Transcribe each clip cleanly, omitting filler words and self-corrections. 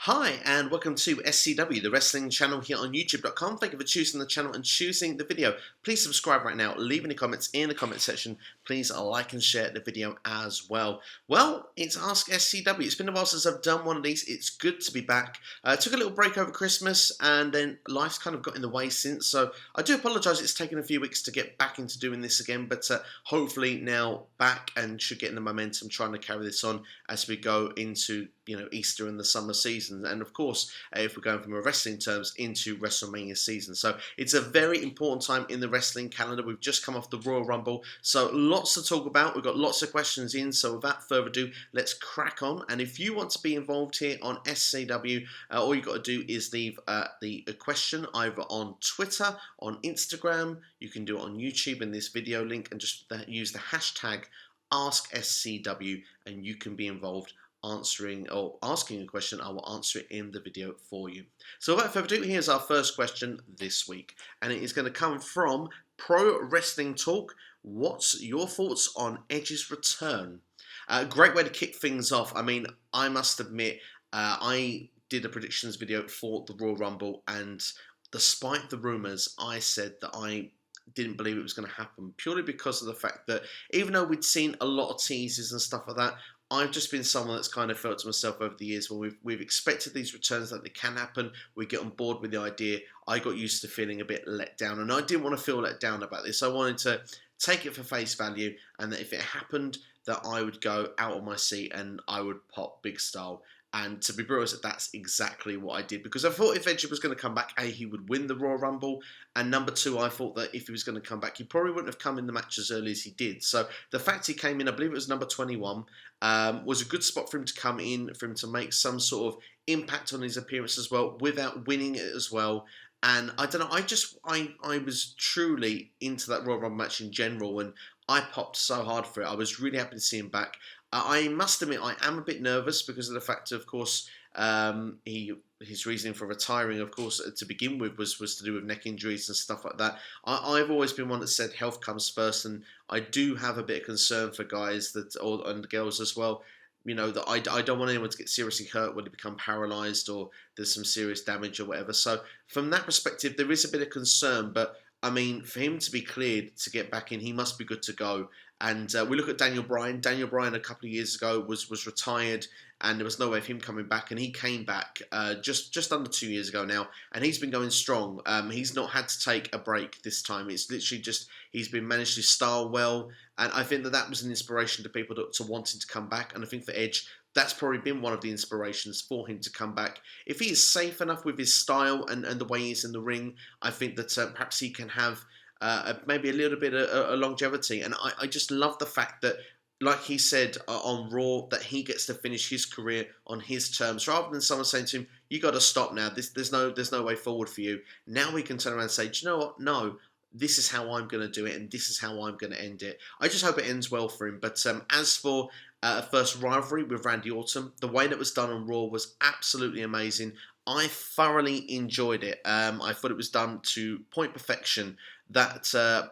Hi, and welcome to SCW, the wrestling channel here on YouTube.com. Thank you for choosing the channel and choosing the video. Please subscribe right now, leave any comments in the comment section. Please like and share the video as well. Well, it's Ask SCW. It's been a while since I've done one of these. It's good to be back. I took a little break over Christmas, and then life's kind of got in the way since, so I do apologise. It's taken a few weeks to get back into doing this again, but hopefully now back and should get in the momentum trying to carry this on as we go into Easter and the summer season, and of course if we're going from a wrestling terms into WrestleMania season. So it's a very important time in the wrestling calendar. We've just come off the Royal Rumble, so lots to talk about. We've got lots of questions in, so without further ado, let's crack on. And if you want to be involved here on SCW, all you've got to do is leave the question either on Twitter, on Instagram. You can do it on YouTube in this video link, and just use the hashtag AskSCW, and you can be involved answering or asking a question. I will answer it in the video for you. So without further ado, here's our first question this week, and it is going to come from Pro Wrestling Talk. What's your thoughts on Edge's return? Great way to kick things off. I mean, I must admit, I did a predictions video for the Royal Rumble, and despite the rumours, I said that I didn't believe it was going to happen, purely because of the fact that even though we'd seen a lot of teases and stuff like that, I've just been someone that's kind of felt to myself over the years where we've expected these returns, that they can happen. We get on board with the idea. I got used to feeling a bit let down, and I didn't want to feel let down about this. I wanted to take it for face value, and that if it happened, that I would go out of my seat and I would pop big style. And to be honest, that's exactly what I did, because I thought if Edge was going to come back, A, he would win the Royal Rumble, and number two, I thought that if he was going to come back, he probably wouldn't have come in the match as early as he did. So the fact he came in, I believe it was number 21, was a good spot for him to come in, for him to make some sort of impact on his appearance as well, without winning it as well. And I don't know, I was truly into that Royal Rumble match in general, and I popped so hard for it. I was really happy to see him back. I must admit, I am a bit nervous because of the fact, of course, his reasoning for retiring, of course, to begin with, was to do with neck injuries and stuff like that. I've always been one that said health comes first, and I do have a bit of concern for guys and girls as well. That I don't want anyone to get seriously hurt when they become paralysed or there's some serious damage or whatever. So from that perspective, there is a bit of concern, but I mean, for him to be cleared to get back in, he must be good to go. And we look at Daniel Bryan. Daniel Bryan a couple of years ago was retired, and there was no way of him coming back. And he came back just under 2 years ago now, and he's been going strong. He's not had to take a break this time. It's literally just he's been managed his style well, and I think that was an inspiration to people to wanting to come back. And I think for Edge, that's probably been one of the inspirations for him to come back. If he is safe enough with his style and the way he is in the ring, I think that perhaps he can have maybe a little bit of longevity. And I just love the fact that, like he said on Raw, that he gets to finish his career on his terms, rather than someone saying to him, "You got to stop now. There's no way forward for you." Now we can turn around and say, "Do you know what? No. This is how I'm going to do it, and this is how I'm going to end it." I just hope it ends well for him. But as for a first rivalry with Randy Orton, the way that was done on Raw was absolutely amazing. I thoroughly enjoyed it. I thought it was done to point perfection. That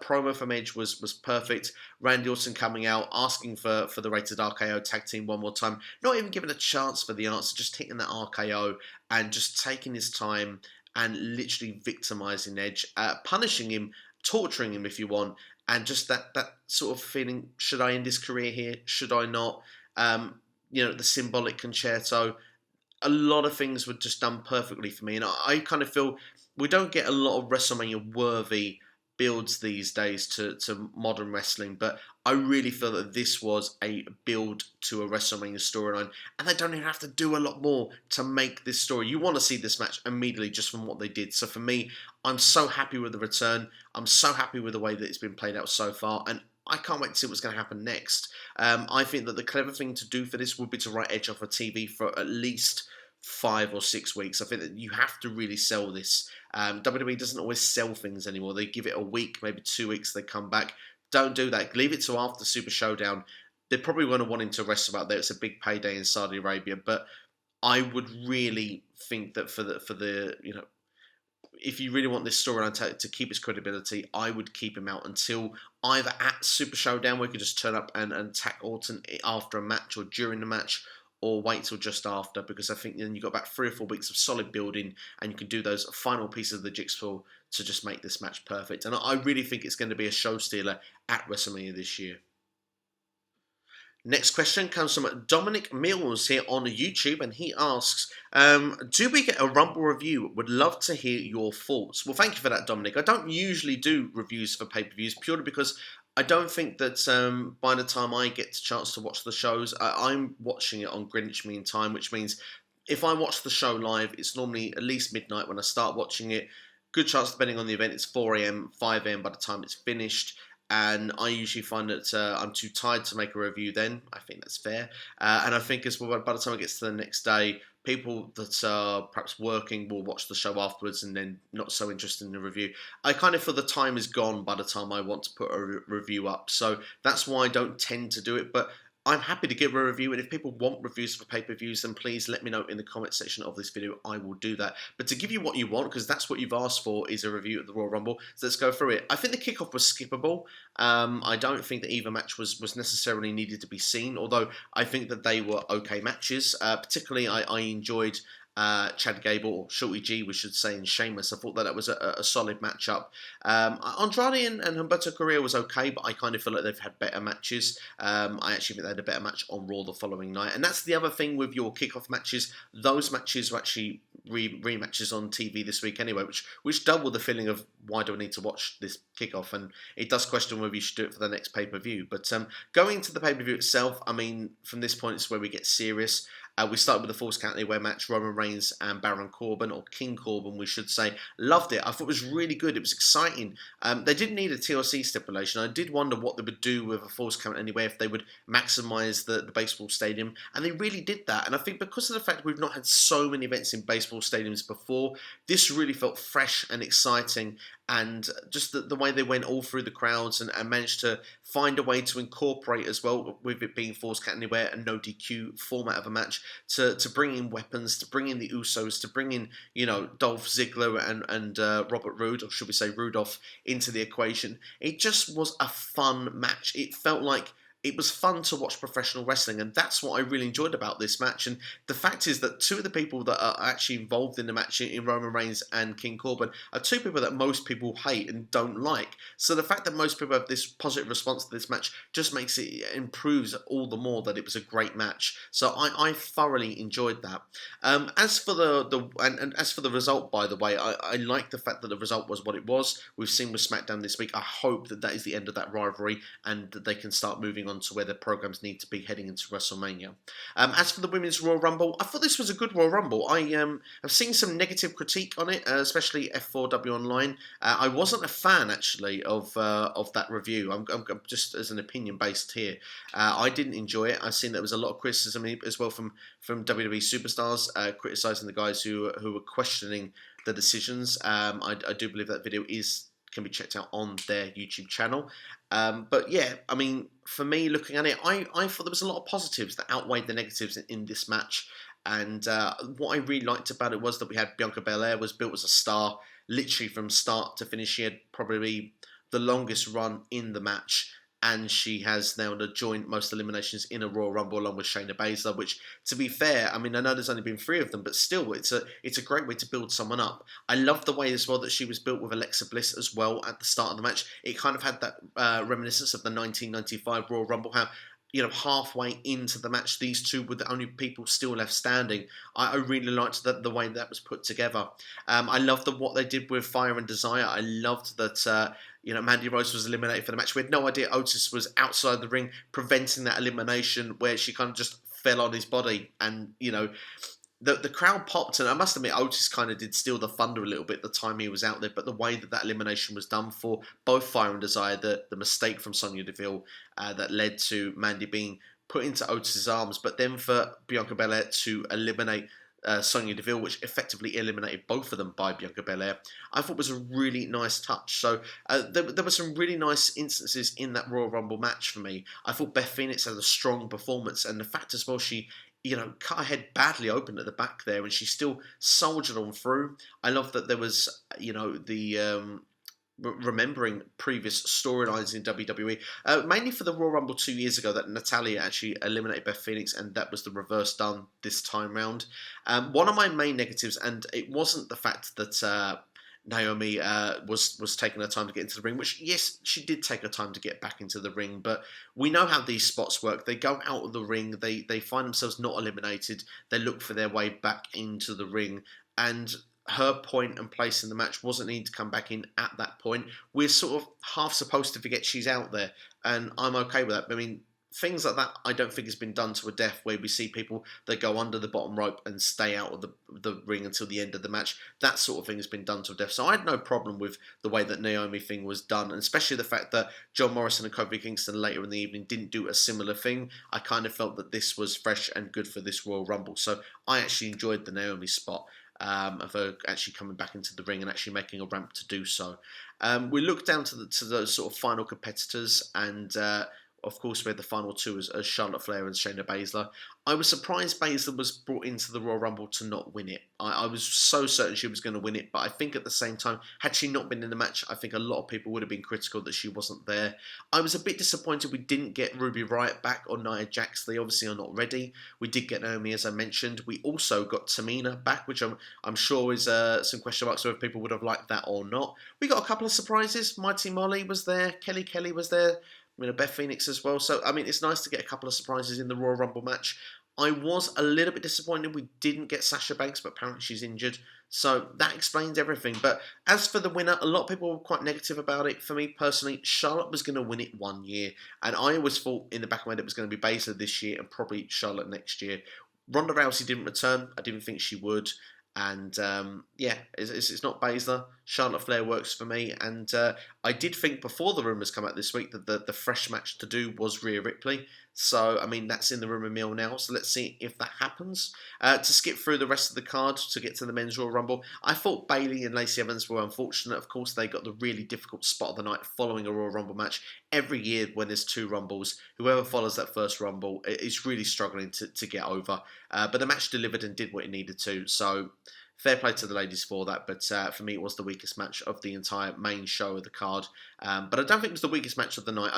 promo from Edge was perfect. Randy Orton coming out, asking for the Rated RKO tag team one more time. Not even given a chance for the answer, just hitting that RKO and just taking his time and literally victimizing Edge, punishing him, torturing him if you want, and just that sort of feeling, should I end his career here? Should I not? The symbolic concerto. A lot of things were just done perfectly for me, and I kind of feel we don't get a lot of WrestleMania-worthy builds these days to modern wrestling, but I really feel that this was a build to a WrestleMania storyline, and they don't even have to do a lot more to make this story. You want to see this match immediately just from what they did. So for me, I'm so happy with the return. I'm so happy with the way that it's been played out so far, and I can't wait to see what's going to happen next. I think that the clever thing to do for this would be to write Edge off of TV for at least 5 or 6 weeks. I think that you have to really sell this. WWE doesn't always sell things anymore. They give it a week, maybe 2 weeks, they come back. Don't do that. Leave it till after Super Showdown. They're probably going to want him to wrestle out there. It's a big payday in Saudi Arabia, but I would really think that for the if you really want this storyline to keep its credibility, I would keep him out until either at Super Showdown, where he could just turn up and attack Orton after a match or during the match, or wait till just after, because I think then you've got about 3 or 4 weeks of solid building, and you can do those final pieces of the jigsaw to just make this match perfect. And I really think it's going to be a show stealer at WrestleMania this year. Next question comes from Dominic Mills here on YouTube, and he asks, do we get a Rumble review? Would love to hear your thoughts. Well, thank you for that, Dominic. I don't usually do reviews for pay-per-views, purely because I don't think that by the time I get the chance to watch the shows, I'm watching it on Greenwich Mean Time, which means if I watch the show live, it's normally at least midnight when I start watching it. Good chance, depending on the event, it's 4 a.m., 5 a.m. by the time it's finished. And I usually find that I'm too tired to make a review then. I think that's fair. And I think as well, by the time it gets to the next day, people that are perhaps working will watch the show afterwards and then not so interested in the review. I kind of feel the time is gone by the time I want to put a review up. So that's why I don't tend to do it. But I'm happy to give a review, and if people want reviews for pay-per-views, then please let me know in the comment section of this video. I will do that. But to give you what you want, because that's what you've asked for, is a review of the Royal Rumble. So let's go through it. I think the kickoff was skippable. I don't think that either match was necessarily needed to be seen, although I think that they were okay matches. Particularly, I enjoyed Chad Gable, or Shorty G, we should say, and Sheamus. I thought that was a solid matchup. Andrade and Humberto Carrillo was okay, but I kind of feel like they've had better matches. I actually think they had a better match on Raw the following night. And that's the other thing with your kickoff matches. Those matches were actually rematches on TV this week anyway, which double the feeling of why do I need to watch this kickoff? And it does question whether you should do it for the next pay-per-view. But going to the pay-per-view itself, I mean, from this point it's where we get serious. We started with the Falls Count Anywhere match, Roman Reigns and Baron Corbin, or King Corbin, we should say. Loved it. I thought it was really good. It was exciting. They didn't need a TLC stipulation. I did wonder what they would do with a Falls Count Anywhere, if they would maximise the baseball stadium. And they really did that. And I think because of the fact we've not had so many events in baseball stadiums before, this really felt fresh and exciting. And just the way they went all through the crowds and managed to find a way to incorporate as well, with it being Falls Count Anywhere and no DQ format of a match, to bring in weapons, to bring in the Usos, to bring in, Dolph Ziggler and Robert Roode, or should we say Rudolph, into the equation. It just was a fun match. It felt like it was fun to watch professional wrestling, and that's what I really enjoyed about this match. And the fact is that two of the people that are actually involved in the match, in Roman Reigns and King Corbin, are two people that most people hate and don't like. So the fact that most people have this positive response to this match just makes it, improves all the more that it was a great match. So I thoroughly enjoyed that. As for the result, by the way, I like the fact that the result was what it was. We've seen with SmackDown this week. I hope that is the end of that rivalry, and that they can start moving on to where the programs need to be heading into WrestleMania. As for the Women's Royal Rumble, I thought this was a good Royal Rumble. I have seen some negative critique on it, especially F4W Online. I wasn't a fan, actually, of that review. I'm just as an opinion based here. I didn't enjoy it. I've seen there was a lot of criticism as well from WWE superstars criticising the guys who were questioning the decisions. I do believe that video can be checked out on their YouTube channel. But yeah, I mean, for me, looking at it, I thought there was a lot of positives that outweighed the negatives in this match. And what I really liked about it was that we had Bianca Belair was built as a star, literally from start to finish. She had probably the longest run in the match, and she has now the joint most eliminations in a Royal Rumble along with Shayna Baszler, which, to be fair, I mean, I know there's only been 3 of them, but still, it's a great way to build someone up. I love the way as well that she was built with Alexa Bliss as well at the start of the match. It kind of had that reminiscence of the 1995 Royal Rumble, how halfway into the match, these two were the only people still left standing. I really liked the way that was put together. I loved what they did with Fire and Desire. I loved that Mandy Rose was eliminated for the match. We had no idea Otis was outside the ring, preventing that elimination, where she kind of just fell on his body. And, the crowd popped, and I must admit, Otis kind of did steal the thunder a little bit the time he was out there, but the way that elimination was done for both Fire and Desire, the mistake from Sonya Deville that led to Mandy being put into Otis's arms, but then for Bianca Belair to eliminate Sonya Deville, which effectively eliminated both of them by Bianca Belair, I thought was a really nice touch. So there were some really nice instances in that Royal Rumble match for me. I thought Beth Phoenix had a strong performance, and the fact as well she cut her head badly open at the back there, and she still soldiered on through. I love that there was, remembering previous storylines in WWE, mainly for the Royal Rumble 2 years ago that Natalia actually eliminated Beth Phoenix, and that was the reverse done this time round. One of my main negatives, and it wasn't the fact that Naomi was taking her time to get into the ring, which, yes, she did take her time to get back into the ring, but we know how these spots work. They go out of the ring, they find themselves not eliminated, they look for their way back into the ring, and her point and place in the match wasn't needing to come back in at that point. We're sort of half supposed to forget she's out there, and I'm okay with that. I mean, things like that I don't think has been done to a death, where we see people that go under the bottom rope and stay out of the ring until the end of the match. That sort of thing has been done to a death. So I had no problem with the way that Naomi thing was done, and especially the fact that John Morrison and Kofi Kingston later in the evening didn't do a similar thing. I kind of felt that this was fresh and good for this Royal Rumble. So I actually enjoyed the Naomi spot. Of her actually coming back into the ring and actually making a ramp to do so. We look down to the sort of final competitors, and of course we had the final two as Charlotte Flair and Shayna Baszler. I was surprised Baszler was brought into the Royal Rumble to not win it. I was so certain she was going to win it, but I think at the same time, had she not been in the match, I think a lot of people would have been critical that she wasn't there. I was a bit disappointed we didn't get Ruby Riott back or Nia Jax. They obviously are not ready. We did get Naomi, as I mentioned. We also got Tamina back, which I'm sure is some question marks whether people would have liked that or not. We got a couple of surprises. Mighty Molly was there. Kelly was there. Beth Phoenix as well. So, I mean, it's nice to get a couple of surprises in the Royal Rumble match. I was a little bit disappointed we didn't get Sasha Banks, but apparently she's injured. So that explains everything. But as for the winner, a lot of people were quite negative about it. For me personally, Charlotte was going to win it 1 year. And I always thought in the back of my head it was going to be Baszler this year and probably Charlotte next year. Ronda Rousey didn't return. I didn't think she would. And it's not Baszler. Charlotte Flair works for me. And I did think before the rumours come out this week that the fresh match to do was Rhea Ripley. So, I mean, that's in the rumour mill now. So let's see if that happens. To skip through the rest of the card to get to the men's Royal Rumble, I thought Bayley and Lacey Evans were unfortunate. Of course, they got the really difficult spot of the night following a Royal Rumble match. Every year when there's two Rumbles, whoever follows that first Rumble is really struggling to get over. But the match delivered and did what it needed to. So fair play to the ladies for that, but for me it was the weakest match of the entire main show of the card. But I don't think it was the weakest match of the night.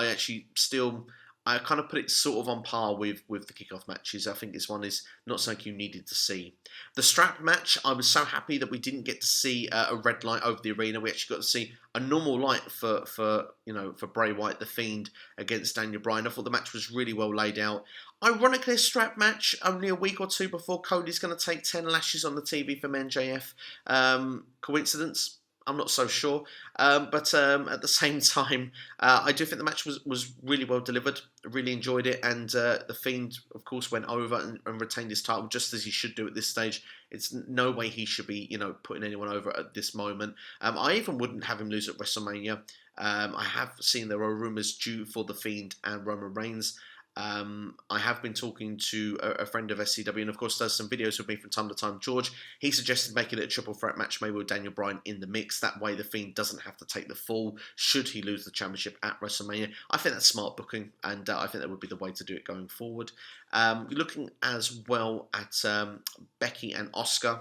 I kind of put it sort of on par with the kickoff matches. I think this one is not something you needed to see. The strap match, I was so happy that we didn't get to see a red light over the arena. We actually got to see a normal light for Bray Wyatt, the Fiend, against Daniel Bryan. I thought the match was really well laid out. Ironically, a strap match only a week or two before Cody's going to take 10 lashes on the TV from MJF. Coincidence? I'm not so sure. But at the same time, I do think the match was really well delivered. Really enjoyed it. And The Fiend, of course, went over and retained his title, just as he should do at this stage. It's no way he should be, putting anyone over at this moment. I even wouldn't have him lose at WrestleMania. I have seen there are rumours due for The Fiend and Roman Reigns. I have been talking to a friend of SCW, and of course does some videos with me from time to time, George. He suggested making it a triple threat match, maybe with Daniel Bryan in the mix. That way the Fiend doesn't have to take the fall should he lose the championship at WrestleMania. I think that's smart booking, and I think that would be the way to do it going forward. Looking as well at Becky and Asuka.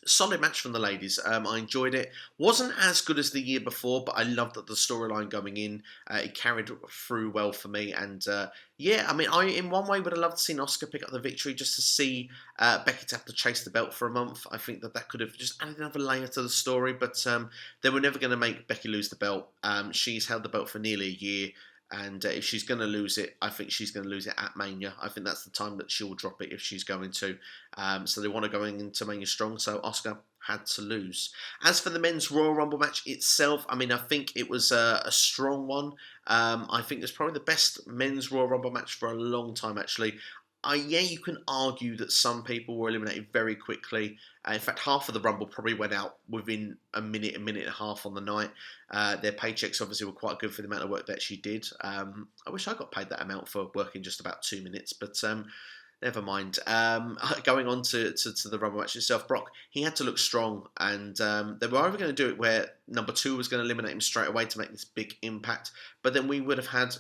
Solid match from the ladies. I enjoyed it. Wasn't as good as the year before, but I loved that the storyline going in. It carried through well for me. And I in one way would have loved to see Asuka pick up the victory, just to see Becky to have to chase the belt for a month. I think that could have just added another layer to the story, but they were never going to make Becky lose the belt. She's held the belt for nearly a year. And if she's going to lose it, I think she's going to lose it at Mania. I think that's the time that she'll drop it if she's going to. So they want to go into Mania strong, so Asuka had to lose. As for the men's Royal Rumble match itself, I mean, I think it was a strong one. I think it's probably the best men's Royal Rumble match for a long time, actually. You can argue that some people were eliminated very quickly. In fact, half of the Rumble probably went out within a minute and a half on the night. Their paychecks obviously were quite good for the amount of work that she did. I wish I got paid that amount for working just about 2 minutes, but never mind. Going on to the Rumble match itself, Brock, he had to look strong, and they were either going to do it where number 2 was going to eliminate him straight away to make this big impact, but then we would have had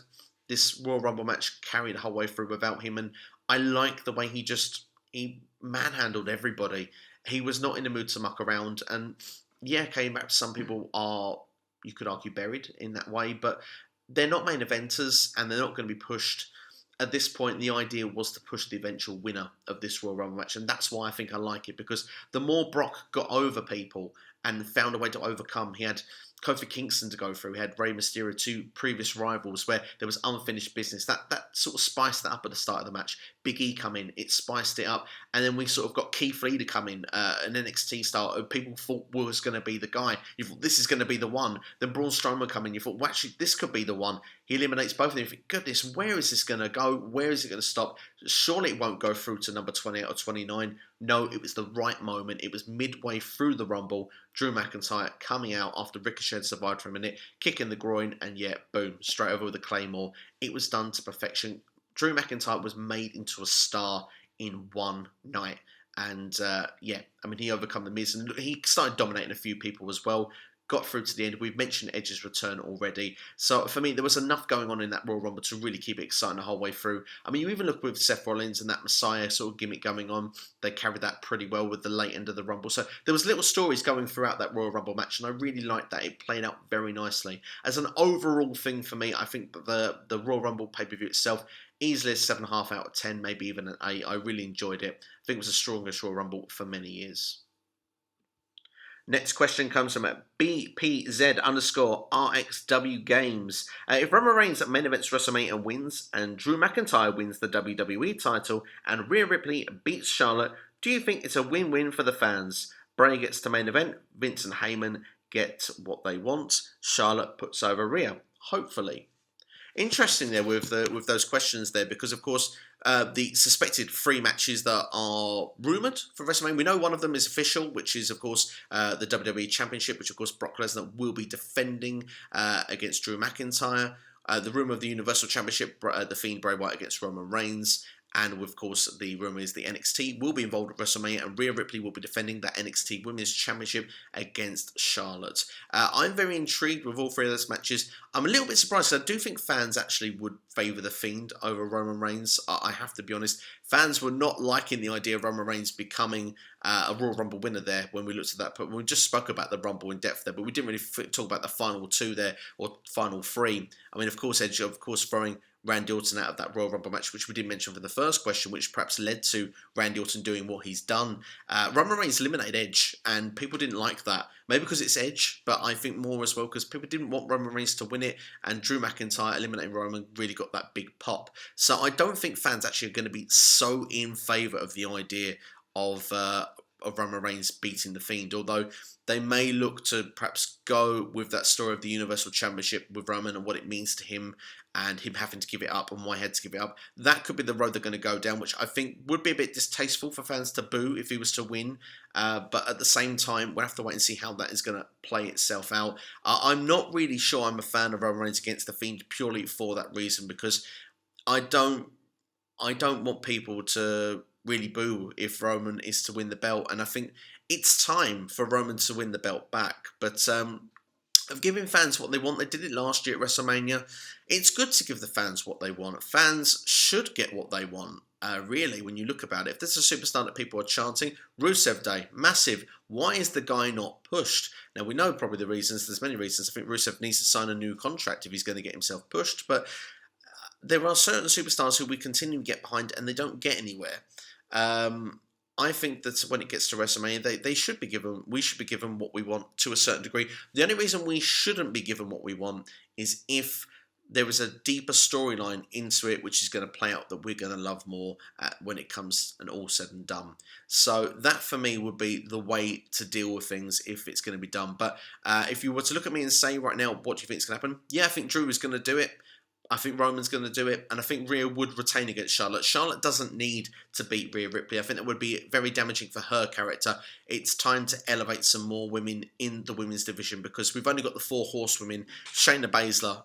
this Royal Rumble match carried the whole way through without him, and I like the way he manhandled everybody. He was not in the mood to muck around, and came back. Some people are you could argue, buried in that way. But they're not main eventers, and they're not going to be pushed. At this point, the idea was to push the eventual winner of this Royal Rumble match, and that's why I think I like it, because the more Brock got over people and found a way to overcome, he had Kofi Kingston to go through, he had Rey Mysterio, two previous rivals where there was unfinished business. That sort of spiced it up at the start of the match. Big E come in, it spiced it up, and then we sort of got Keith Lee to come in, an NXT style. People thought was going to be the guy. You thought this is going to be the one. Then Braun Strowman come in. You thought, well, actually, this could be the one. He eliminates both of them. You think, goodness, where is this going to go? Where is it going to stop? Surely it won't go through to number 28 or 29. No, it was the right moment. It was midway through the Rumble. Drew McIntyre coming out after Ricochet had survived for a minute, kicking the groin, and yeah, boom, straight over with a Claymore. It was done to perfection. Drew McIntyre was made into a star in one night. And yeah, I mean, he overcome the Miz, and he started dominating a few people as well. Got through to the end. We've mentioned Edge's return already. So for me, there was enough going on in that Royal Rumble to really keep it exciting the whole way through. I mean, you even look with Seth Rollins and that Messiah sort of gimmick going on. They carried that pretty well with the late end of the Rumble. So there was little stories going throughout that Royal Rumble match, and I really liked that. It played out very nicely. As an overall thing for me, I think that the Royal Rumble pay-per-view itself, easily a 7.5 out of 10, maybe even an 8. I really enjoyed it. I think it was the strongest Royal Rumble for many years. Next question comes from BPZ_RXW Games. If Roman Reigns at main events WrestleMania wins and Drew McIntyre wins the WWE title and Rhea Ripley beats Charlotte, do you think it's a win-win for the fans? Bray gets to main event, Vince and Heyman get what they want, Charlotte puts over Rhea. Hopefully. Interesting there with those questions there, because of course the suspected 3 matches that are rumoured for WrestleMania, we know one of them is official, which is of course the WWE Championship, which of course Brock Lesnar will be defending against Drew McIntyre. The rumour of the Universal Championship, The Fiend Bray Wyatt against Roman Reigns. And of course, the rumour is the NXT will be involved at WrestleMania, and Rhea Ripley will be defending that NXT Women's Championship against Charlotte. I'm very intrigued with all 3 of those matches. I'm a little bit surprised. I do think fans actually would favour the Fiend over Roman Reigns. I have to be honest. Fans were not liking the idea of Roman Reigns becoming a Royal Rumble winner there when we looked at that. But we just spoke about the Rumble in depth there, but we didn't really talk about the final 2 there, or final 3. I mean, of course, Edge, of course, throwing Randy Orton out of that Royal Rumble match, which we did mention for the first question, which perhaps led to Randy Orton doing what he's done. Roman Reigns eliminated Edge, and people didn't like that. Maybe because it's Edge, but I think more as well because people didn't want Roman Reigns to win it, and Drew McIntyre eliminating Roman really got that big pop. So I don't think fans actually are going to be so in favour of the idea of Roman Reigns beating The Fiend, although they may look to perhaps go with that story of the Universal Championship with Roman and what it means to him and him having to give it up and why he had to give it up. That could be the road they're going to go down, which I think would be a bit distasteful for fans to boo if he was to win. But at the same time, we'll have to wait and see how that is going to play itself out. I'm not really sure I'm a fan of Roman Reigns against The Fiend purely for that reason, because I don't want people to really boo if Roman is to win the belt, and I think it's time for Roman to win the belt back. But of giving fans what they want, they did it last year at WrestleMania. It's good to give the fans what they want. Fans should get what they want, really, when you look about it. If there's a superstar that people are chanting, Rusev Day, massive. Why is the guy not pushed? Now, we know probably the reasons. There's many reasons. I think Rusev needs to sign a new contract if he's going to get himself pushed, but there are certain superstars who we continue to get behind and they don't get anywhere. I think that when it gets to WrestleMania, we should be given what we want to a certain degree. The only reason we shouldn't be given what we want is if there is a deeper storyline into it, which is going to play out that we're going to love more when it comes and all said and done. So that for me would be the way to deal with things if it's going to be done. But if you were to look at me and say right now, what do you think is going to happen? Yeah, I think Drew is going to do it. I think Roman's going to do it, and I think Rhea would retain against Charlotte. Charlotte doesn't need to beat Rhea Ripley. I think that would be very damaging for her character. It's time to elevate some more women in the women's division, because we've only got the 4 horsewomen. Shayna Baszler,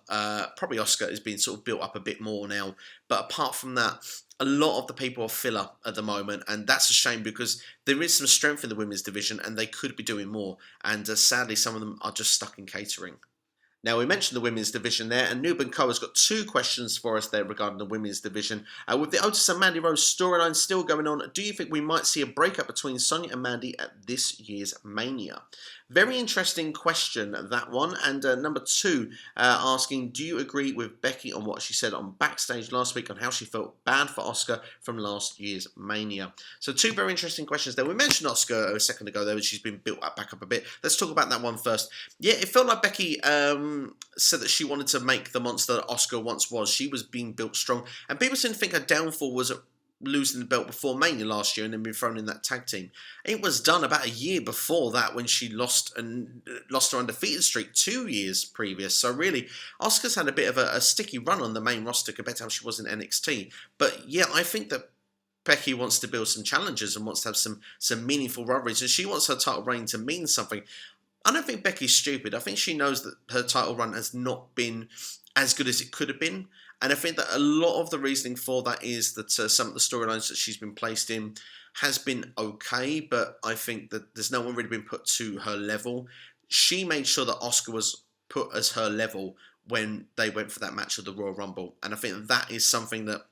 probably Asuka, is being sort of built up a bit more now. But apart from that, a lot of the people are filler at the moment, and that's a shame because there is some strength in the women's division, and they could be doing more. And sadly, some of them are just stuck in catering. Now, we mentioned the women's division there, and Noob & Co has got 2 questions for us there regarding the women's division. With the Otis and Mandy Rose storyline still going on, do you think we might see a breakup between Sonya and Mandy at this year's Mania? Very interesting question, that one. And number 2, asking, do you agree with Becky on what she said on Backstage last week on how she felt bad for Asuka from last year's Mania? So 2 very interesting questions there. We mentioned Asuka a second ago there, but she's been built back up a bit. Let's talk about that one first. Yeah, it felt like Becky said that she wanted to make the monster that Asuka once was. She was being built strong. And people seem to think her downfall was losing the belt before Mania last year and then being thrown in that tag team. It was done about a year before that when she lost her undefeated streak 2 years previous. So really, Asuka's had a bit of a sticky run on the main roster compared to how she was in NXT. But yeah, I think that Becky wants to build some challenges and wants to have some meaningful rivalries, and she wants her title reign to mean something. I don't think Becky's stupid. I think she knows that her title run has not been as good as it could have been. And I think that a lot of the reasoning for that is that some of the storylines that she's been placed in has been okay, but I think that there's no one really been put to her level. She made sure that Asuka was put as her level when they went for that match of the Royal Rumble. And I think that is something that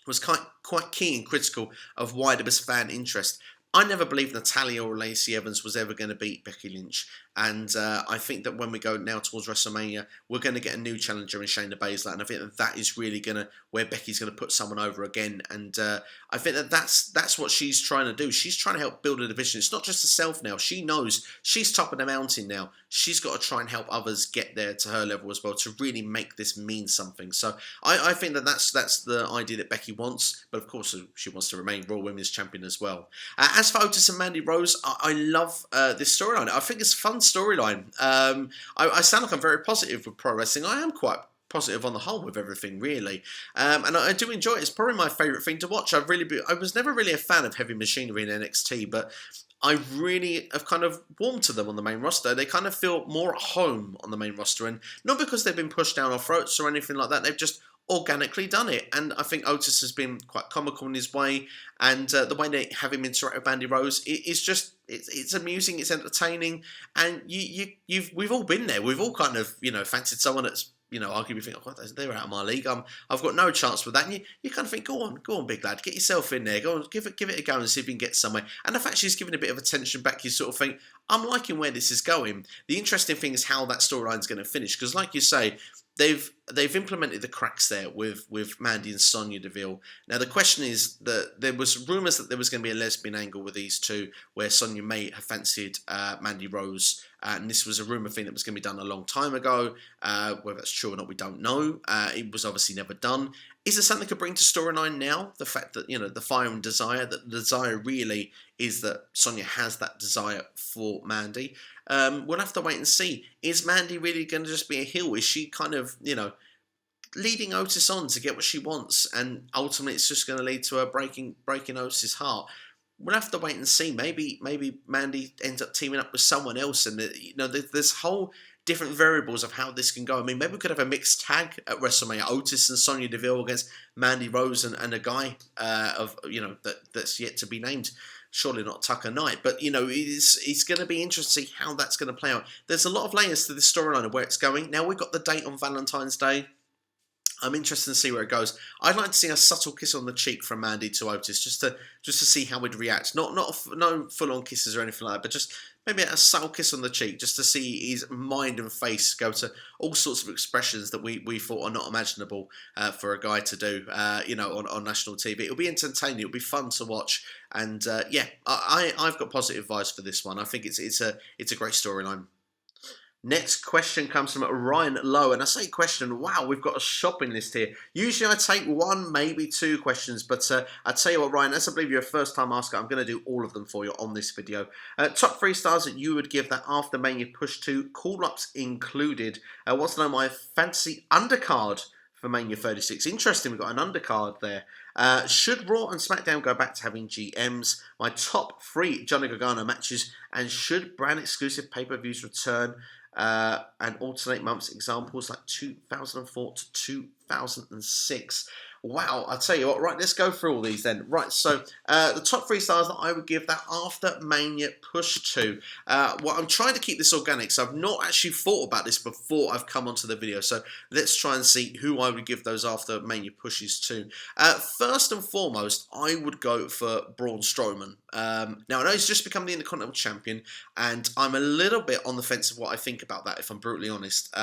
was quite key and critical of why there was fan interest. I never believed Natalya or Lacey Evans was ever going to beat Becky Lynch. And I think that when we go now towards WrestleMania, we're going to get a new challenger in Shayna Baszler. And I think that is really where Becky's going to put someone over again. And I think that that's what she's trying to do. She's trying to help build a division. It's not just herself now. She knows she's top of the mountain now. She's got to try and help others get there to her level as well to really make this mean something. So I think that that's the idea that Becky wants. But of course, she wants to remain Raw Women's Champion as well. As for Otis and Mandy Rose, I love this storyline. I think it's a fun storyline. I sound like I'm very positive with pro wrestling. I am quite positive on the whole with everything, really. And I do enjoy it. It's probably my favourite thing to watch. I was never really a fan of Heavy Machinery in NXT, but I really have kind of warmed to them on the main roster. They kind of feel more at home on the main roster, and not because they've been pushed down our throats or anything like that. They've just organically done it, and I think Otis has been quite comical in his way, and the way they have him interact with Mandy Rose, it's amusing, it's entertaining, and we've all been there. We've all kind of fancied someone that's arguably think, oh, they're out of my league. I've got no chance with that. And you kind of think, go on, big lad, get yourself in there. Go on, give it a go and see if you can get somewhere. And the fact she's giving a bit of attention back, you sort of think, I'm liking where this is going. The interesting thing is how that storyline's going to finish, because like you say, they've implemented the cracks there with Mandy and Sonya Deville. Now the question is that there was rumours that there was going to be a lesbian angle with these two, where Sonya may have fancied Mandy Rose, and this was a rumour thing that was going to be done a long time ago. Whether that's true or not, we don't know. It was obviously never done. Is there something that could bring to storyline now? The fact that, the fire and desire, that the desire really is that Sonya has that desire for Mandy. We'll have to wait and see. Is Mandy really going to just be a heel? Is she kind of, leading Otis on to get what she wants, and ultimately it's just going to lead to her breaking Otis' heart? We'll have to wait and see. Maybe Mandy ends up teaming up with someone else, and there's whole different variables of how this can go. I mean, maybe we could have a mixed tag at WrestleMania: Otis and Sonya Deville against Mandy Rose and a guy that's yet to be named. Surely not Tucker Knight, but it's going to be interesting to see how that's going to play out. There's a lot of layers to this storyline of where it's going. Now we've got the date on Valentine's Day. I'm interested to see where it goes. I'd like to see a subtle kiss on the cheek from Mandy to Otis, just to see how we'd react. No full-on kisses or anything like that, but just maybe a subtle kiss on the cheek, just to see his mind and face go to all sorts of expressions that we thought are not imaginable for a guy to do, on national TV. It'll be entertaining. It'll be fun to watch, and I've got positive vibes for this one. I think it's a great storyline. Next question comes from Ryan Lowe, and I say question, wow, we've got a shopping list here. Usually I take one, maybe two questions, but I tell you what, Ryan, as I believe you're a first-time asker, I'm going to do all of them for you on this video. Top 3 stars that you would give that after Mania push to, call-ups included. What's to know my fantasy undercard for Mania 36? Interesting, we've got an undercard there. Should Raw and SmackDown go back to having GMs? My top 3 Johnny Gargano matches, and should brand exclusive pay-per-views return? And alternate months examples like 2004 to 2006. Wow, I'll tell you what, right, let's go through all these then. Right, so the top 3 stars that I would give that After Mania push to. Well, I'm trying to keep this organic, so I've not actually thought about this before I've come onto the video. So let's try and see who I would give those After Mania pushes to. First and foremost, I would go for Braun Strowman. Now, I know he's just become the Intercontinental Champion, and I'm a little bit on the fence of what I think about that, if I'm brutally honest.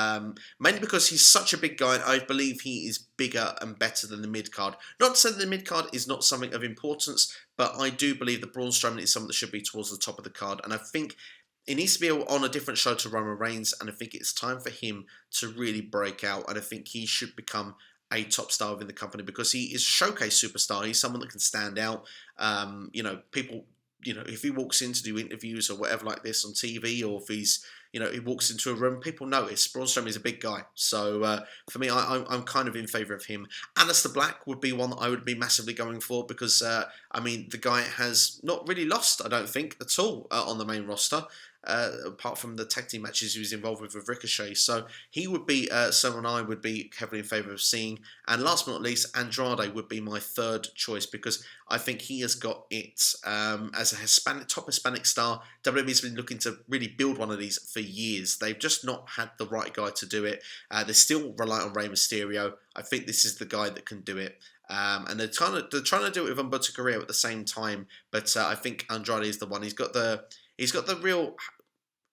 Mainly because he's such a big guy, and I believe he is bigger and better than the mid-card. Not to say that the mid-card is not something of importance, but I do believe that Braun Strowman is someone that should be towards the top of the card, and I think it needs to be on a different show to Roman Reigns, and I think it's time for him to really break out, and I think he should become a top star within the company because he is a showcase superstar. He's someone that can stand out. People, if he walks in to do interviews or whatever like this on TV, or if he's, he walks into a room, people notice. Braun Strowman is a big guy. So for me, I'm kind of in favour of him. Aleister Black would be one that I would be massively going for because, the guy has not really lost, I don't think, at all on the main roster. Apart from the tag team matches he was involved with Ricochet. So he would be someone I would be heavily in favour of seeing. And last but not least, Andrade would be my third choice because I think he has got it as a top Hispanic star. WWE's been looking to really build one of these for years. They've just not had the right guy to do it. They still rely on Rey Mysterio. I think this is the guy that can do it. And they're trying to do it with Humberto Carrillo at the same time. But I think Andrade is the one. He's got the real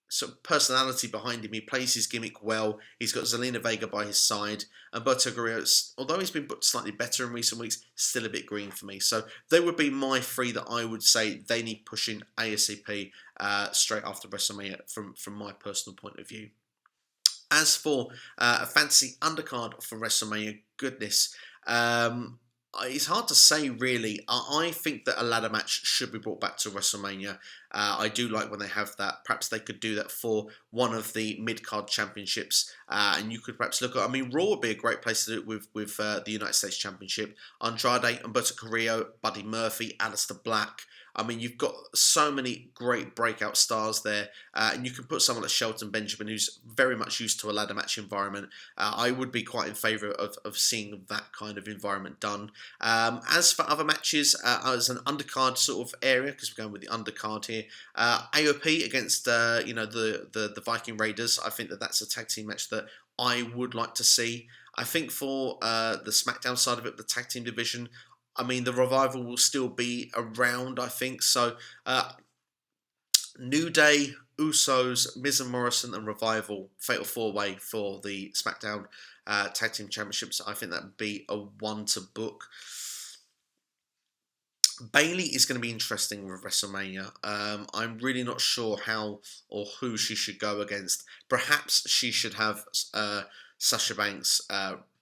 sort of personality behind him. He plays his gimmick well. He's got Zelina Vega by his side. And Humberto Carrillo, although he's been booked slightly better in recent weeks, still a bit green for me. So they would be my three that I would say they need pushing ASAP straight after WrestleMania from my personal point of view. As for a fantasy undercard for WrestleMania, goodness, it's hard to say, really. I think that a ladder match should be brought back to WrestleMania. I do like when they have that. Perhaps they could do that for one of the mid-card championships. And you could perhaps look at... Raw would be a great place to do it with the United States Championship. Andrade, Humberto Carrillo, Buddy Murphy, Aleister Black. You've got so many great breakout stars there, and you can put someone like Shelton Benjamin, who's very much used to a ladder match environment. I would be quite in favour of seeing that kind of environment done. As for other matches, as an undercard sort of area, because we're going with the undercard here, AOP against the Viking Raiders. I think that's a tag team match that I would like to see. I think for the SmackDown side of it, the tag team division, the Revival will still be around, I think. So, New Day, Usos, Miz and Morrison, and Revival, Fatal 4-Way for the SmackDown Tag Team Championships. I think that would be a one to book. Bayley is going to be interesting with WrestleMania. I'm really not sure how or who she should go against. Perhaps she should have Sasha Banks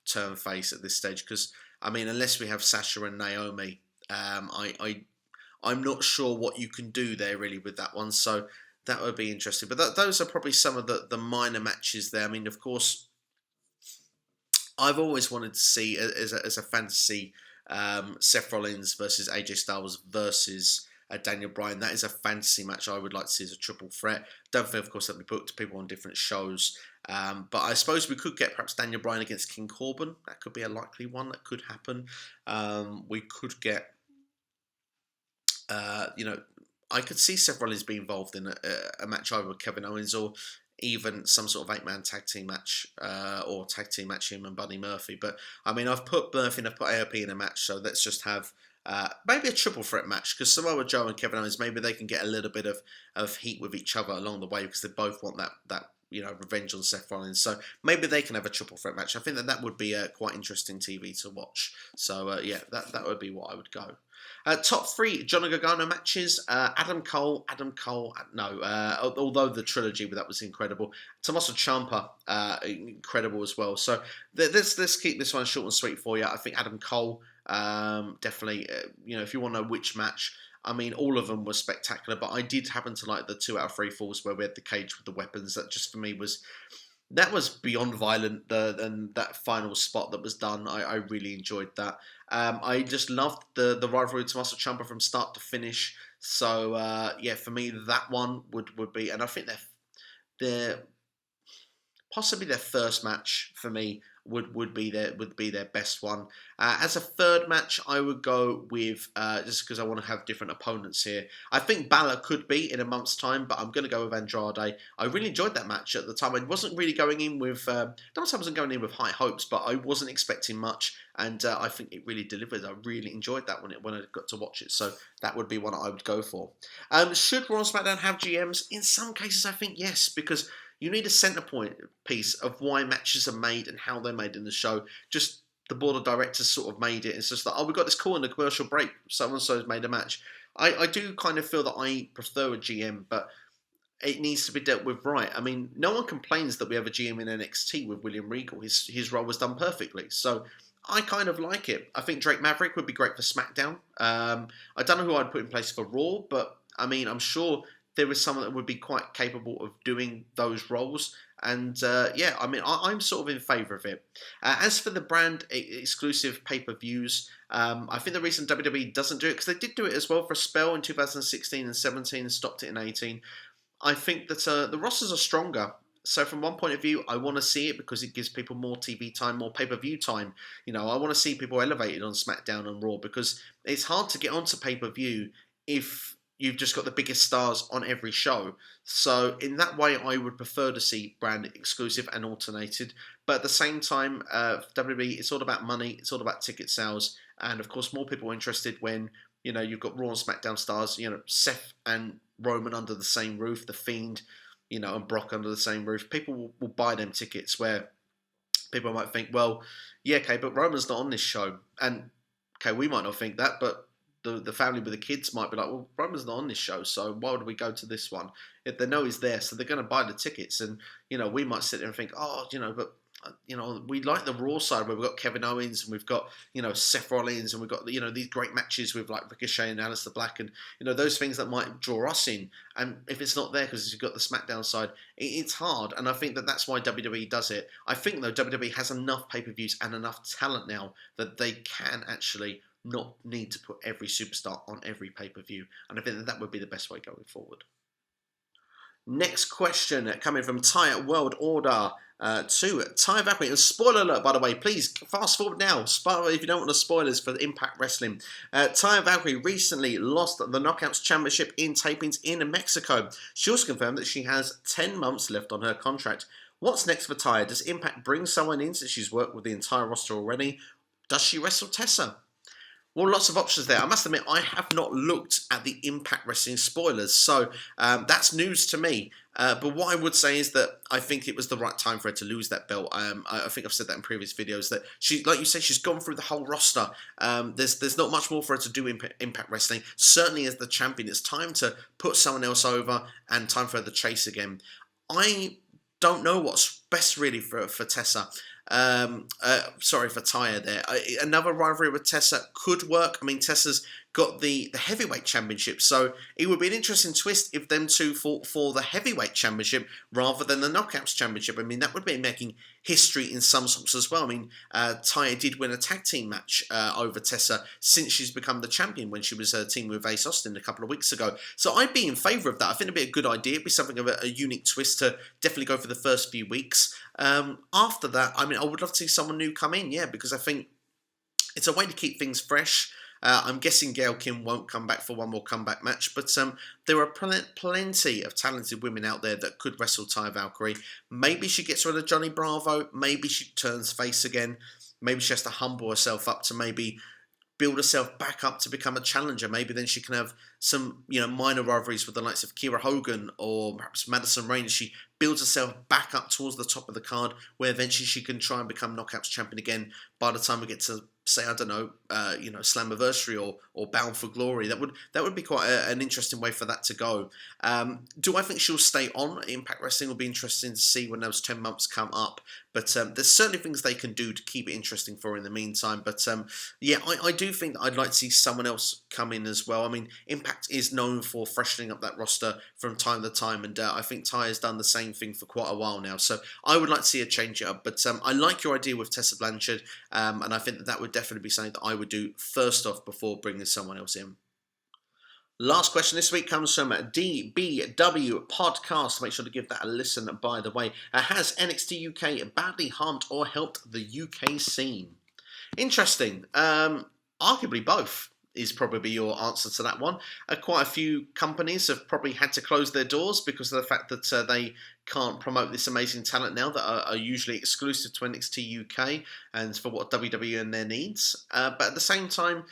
turn face at this stage because... unless we have Sasha and Naomi, I'm not sure what you can do there really with that one. So that would be interesting. But those are probably some of the minor matches there. Of course, I've always wanted to see as a fantasy Seth Rollins versus AJ Styles versus Daniel Bryan. That is a fantasy match I would like to see as a triple threat. Don't think, of course, that we booked people on different shows. But I suppose we could get perhaps Daniel Bryan against King Corbin. That could be a likely one that could happen. We could get, I could see Seth Rollins be involved in a match either with Kevin Owens or even some sort of 8-man tag team match or tag team match him and Buddy Murphy. But I've put Murphy and I've put AOP in a match, so let's just have maybe a triple threat match because Samoa Joe and Kevin Owens, maybe they can get a little bit of heat with each other along the way because they both want that revenge on Seth Rollins. So maybe they can have a triple threat match. I think that would be quite interesting TV to watch. So that would be what I would go. Top 3 Johnny Gargano matches. Adam Cole. Although the trilogy with that was incredible. Tommaso Ciampa, incredible as well. So let's keep this one short and sweet for you. I think Adam Cole, definitely. If you want to know which match. All of them were spectacular, but I did happen to like the 2 out of 3 falls where we had the cage with the weapons. That just for me was beyond violent. And that final spot that was done, I really enjoyed that. I just loved the rivalry with Tommaso Ciampa from start to finish. So for me that one would be, and I think they're possibly their first match for me would be their best one. As a third match, I would go with just because I want to have different opponents here. I think Balor could be in a month's time, but I'm going to go with Andrade. I really enjoyed that match at the time. I wasn't really going in with not I wasn't going in with high hopes, but I wasn't expecting much, and I think it really delivered. I really enjoyed that when I got to watch it. So that would be one I would go for. Should Raw and SmackDown have GMs? In some cases, I think yes, because you need a centre point piece of why matches are made and how they're made in the show. Just the board of directors sort of made it. It's just like, oh, we got this call in the commercial break. So-and-so's made a match. I do kind of feel that I prefer a GM, but it needs to be dealt with right. I mean, no one complains that we have a GM in NXT with William Regal. His role was done perfectly. So I kind of like it. I think Drake Maverick would be great for SmackDown. I don't know who I'd put in place for Raw, but I mean, I'm sure there is someone that would be quite capable of doing those roles. And yeah, I mean, I'm sort of in favour of it. As for the brand exclusive pay-per-views, I think the reason WWE doesn't do it, because they did do it as well for a spell in 2016 and 17 and stopped it in 18. I think that the rosters are stronger. So from one point of view, I want to see it because it gives people more TV time, more pay-per-view time. You know, I want to see people elevated on SmackDown and Raw, because it's hard to get onto pay-per-view if you've just got the biggest stars on every show. So in that way, I would prefer to see brand exclusive and alternated. But at the same time, WWE, it's all about money. It's all about ticket sales. And of course, more people are interested when, you know, you've got Raw and SmackDown stars, you know, Seth and Roman under the same roof, The Fiend, you know, and Brock under the same roof. People will buy them tickets, where people might think, well, yeah, okay, but Roman's not on this show. And okay, we might not think that, but the family with the kids might be like, well, Roman's not on this show, so why would we go to this one? If they know he's there, so they're going to buy the tickets. And, you know, we might sit there and think, oh, you know, but, you know, we like the Raw side where we've got Kevin Owens and we've got, you know, Seth Rollins, and we've got, you know, these great matches with like Ricochet and Aleister Black, and, you know, those things that might draw us in. And if it's not there because you've got the SmackDown side, it's hard. And I think that that's why WWE does it. I think, though, WWE has enough pay-per-views and enough talent now that they can actually not need to put every superstar on every pay-per-view. And I think that would be the best way going forward. Next question coming from Ty at World Order 2. Ty Valkyrie. And spoiler alert, by the way, please fast forward now. If you don't want the spoilers for Impact Wrestling. Ty Valkyrie recently lost the Knockouts Championship in tapings in Mexico. She also confirmed that she has 10 months left on her contract. What's next for Ty? Does Impact bring someone in since she's worked with the entire roster already? Does she wrestle Tessa? Well, lots of options there. I must admit, I have not looked at the Impact Wrestling spoilers, so that's news to me. But what I would say is that I think it was the right time for her to lose that belt. I think I've said that in previous videos, that she, like you say, she's gone through the whole roster. There's not much more for her to do in Impact Wrestling. Certainly as the champion, it's time to put someone else over and time for her to chase again. I don't know what's best really for Tessa. Sorry for Taya there. Another rivalry with Tessa could work. I mean, Tessa's got the heavyweight championship, so it would be an interesting twist if them two fought for the heavyweight championship rather than the Knockouts championship. I mean, that would be making history in some sorts as well. I mean, Taya did win a tag team match over Tessa since she's become the champion, when she was teaming with Ace Austin a couple of weeks ago. So I'd be in favour of that. I think it'd be a good idea. It'd be something of a unique twist to definitely go for the first few weeks. After that, I mean, I would love to see someone new come in, yeah, because I think it's a way to keep things fresh. I'm guessing Gail Kim won't come back for one more comeback match, but there are plenty of talented women out there that could wrestle Taya Valkyrie. Maybe she gets rid of Johnny Bravo. Maybe she turns face again. Maybe she has to humble herself up to maybe build herself back up to become a challenger. Maybe then she can have some, you know, minor rivalries with the likes of Kiera Hogan or perhaps Madison Rayne. She builds herself back up towards the top of the card, where eventually she can try and become Knockouts champion again by the time we get to, say, I don't know, Slammiversary or Bound for Glory. That would be quite an interesting way for that to go. Do I think she'll stay on Impact Wrestling? Will be interesting to see when those 10 months come up. But there's certainly things they can do to keep it interesting for her in the meantime. But yeah, I do think that I'd like to see someone else come in as well. I mean, Impact is known for freshening up that roster from time to time, and I think Ty has done the same thing for quite a while now. So I would like to see her change it up. But I like your idea with Tessa Blanchard, and I think that would definitely be something that I would do first off before bringing someone else in. Last question this week comes from DBW Podcast. Make sure to give that a listen, by the way. Has NXT UK badly harmed or helped the UK scene? Interesting. Arguably both is probably your answer to that one. Quite a few companies have probably had to close their doors because of the fact that they can't promote this amazing talent now that are usually exclusive to NXT UK and for what WWE and their needs. But at the same time,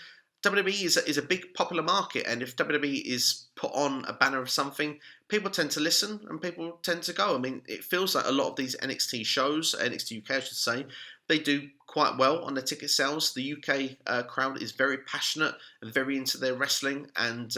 WWE is a big popular market, and if WWE is put on a banner of something, people tend to listen and people tend to go. I mean, it feels like a lot of these NXT shows, NXT UK, I should say, they do quite well on the ticket sales. The UK crowd is very passionate and very into their wrestling, and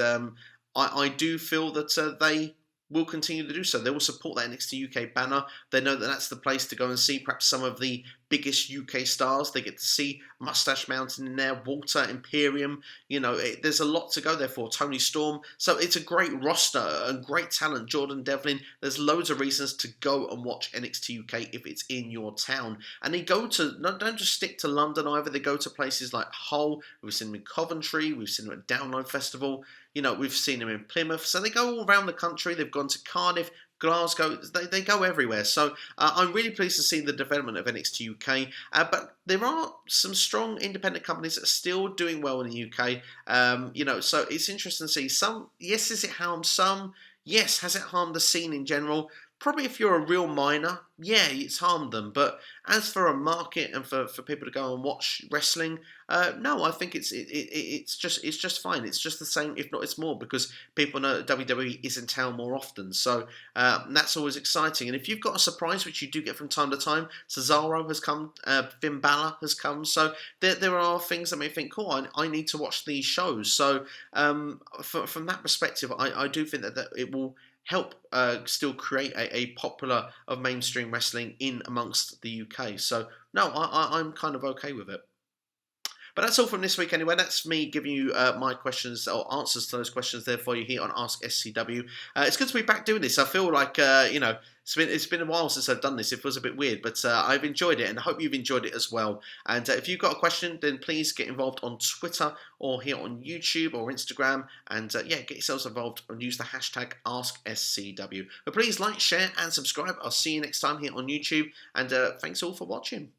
I do feel that they will continue to do so. They will support that NXT UK banner. They know that that's the place to go and see perhaps some of the biggest UK stars. They get to see Mustache Mountain in there, Walter, Imperium. You know, there's a lot to go there for. Tony Storm. So it's a great roster and great talent. Jordan Devlin. There's loads of reasons to go and watch NXT UK if it's in your town. And they go to, don't just stick to London either. They go to places like Hull. We've seen them in Coventry. We've seen them at Download Festival. You know, we've seen them in Plymouth. So they go all around the country. They've gone to Cardiff, Glasgow, they go everywhere. So I'm really pleased to see the development of NXT UK. But there are some strong independent companies that are still doing well in the UK. You know, so it's interesting to see. Some, yes, has it harmed some? Yes, has it harmed the scene in general? Probably if you're a real minor, yeah, it's harmed them. But as for a market and for people to go and watch wrestling, no, I think it's just fine. It's just the same, if not it's more, because people know that WWE is in town more often. So that's always exciting. And if you've got a surprise, which you do get from time to time, Cesaro has come, Finn Balor has come. So there are things that may think, cool, I need to watch these shows. So from that perspective, I do think that it will help still create a popular of mainstream wrestling in amongst the UK. So no, I'm kind of okay with it. But that's all from this week anyway. That's me giving you my questions or answers to those questions there for you here on Ask SCW. It's good to be back doing this. I feel like, you know, it's been a while since I've done this. It feels a bit weird, but I've enjoyed it and I hope you've enjoyed it as well. And if you've got a question, then please get involved on Twitter or here on YouTube or Instagram. And yeah, get yourselves involved and use the hashtag AskSCW. But please like, share and subscribe. I'll see you next time here on YouTube. And thanks all for watching.